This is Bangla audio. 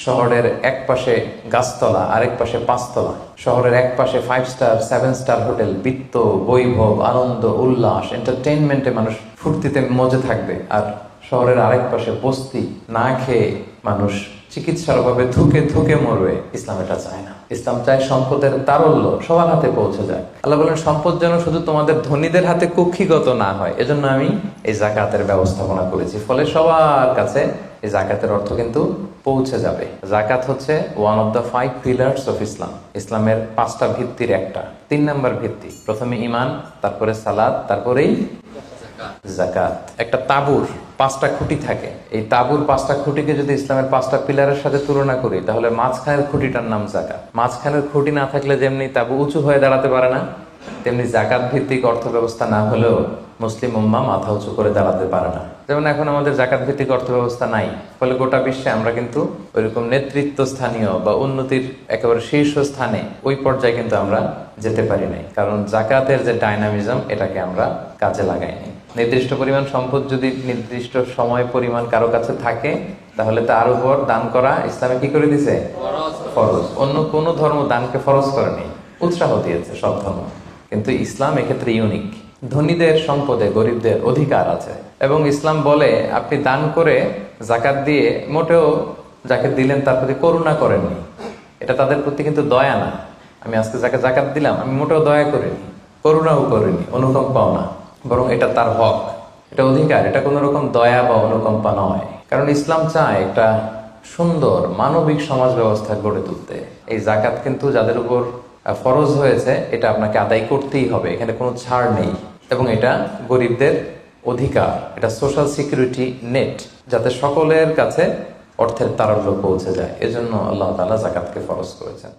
শহরের এক পাশে গাছতলা, আরেক পাশে পাঁচতলা। শহরের এক পাশে 5 স্টার 7 স্টার হোটেল, বৃত্ত, বৈভব, আনন্দ, উল্লাস, এন্টারটেইনমেন্টে মানুষ ফুর্তিতে মজে থাকবে। আর শহরের আরেক পাশে বস্তি, না খেয়ে মানুষ চিকিৎসার অভাবে ধুকে ধুকে মরবে। ইসলাম এটা চায় না। ইসলাম চায় সম্পদের তারল্য সবার হাতে পৌঁছে যায়। আল্লাহ বলেন, সম্পদ যেন শুধু তোমাদের ধনীদের হাতে কুক্ষিগত না হয়, এজন্য আমি এই জাকাতের ব্যবস্থাপনা করেছি। ফলে সবার কাছে এই জাকাতের অর্থ কিন্তু পৌঁছে যাবে। জাকাত হচ্ছে one of the 5 pillars of Islam. ইসলামের 5টা ভিত্তির একটা। 3 নাম্বার ভিত্তি, প্রথমে ঈমান, তারপরে সালাত, তারপরেই জাকাত। একটা তাঁবুর 5টা খুঁটি থাকে। এই তাঁবুর 5টা খুঁটিকে যদি ইসলামের 5টা পিলারের সাথে তুলনা করি, তাহলে মাঝখানের খুঁটিটার নাম জাকাত। মাঝখানের খুঁটি না থাকলে যেমনি তাঁবু উঁচু হয়ে দাঁড়াতে পারে না, তেমনি জাকাত ভিত্তিক অর্থ ব্যবস্থা না হলেও মুসলিম উম্মাহ মাথা উঁচু করে দাঁড়াতে পারে না। যেমন এখন আমাদের জাকাত ভিত্তিক অর্থ ব্যবস্থা নাই, ফলে গোটা বিশ্বে আমরা কিন্তু ওইরকম নেতৃত্ব স্থানীয় বা উন্নতির একেবারে শীর্ষ স্থানে ওই পর্যায়ে কিন্তু আমরা যেতে পারি নাই, কারণ জাকাতের যে ডাইনামিজম এটাকে আমরা কাজে লাগাইনি। নির্দিষ্ট পরিমাণ সম্পদ যদি নির্দিষ্ট সময় পরিমাণ কারো কাছে থাকে, তাহলে তার উপর দান করা ইসলামে কি করে দিছে? ফরজ। অন্য কোনো ধর্ম দানকে ফরজ করেনি, উৎসাহ দিয়েছে সব ধর্ম, কিন্তু ইসলাম এক্ষেত্রে ইউনিক। ধনীদের সম্পদে গরিবদের অধিকার আছে, এবং ইসলাম বলে আপনি দান করে জাকাত দিয়ে মোটেও যাকে দিলেন তার প্রতি করুণা করেননি। এটা তাদের প্রতি কিন্তু দয়া না। আমি আজকে যাকে জাকাত দিলাম আমি মোটেও দয়া করিনি, করুণাও করিনি, অনুকম্পাও না, বরং এটা তার হক, এটা অধিকার, এটা কোনো রকম দয়া বা অনুকম্পা নয়। কারণ ইসলাম চায় একটা সুন্দর মানবিক সমাজ ব্যবস্থা গড়ে তুলতে। এই জাকাত কিন্তু যাদের উপর ফরজ হয়েছে এটা আপনাকে আদায় করতেই হবে, এখানে কোনো ছাড় নেই। এবং এটা গরিবদের অধিকার, এটা সোশ্যাল সিকিউরিটি নেট, যাতে সকলের কাছে অর্থের তারল্য পৌঁছে যায়। এজন্য আল্লাহ তাআলা জাকাতকে ফরজ করেছেন।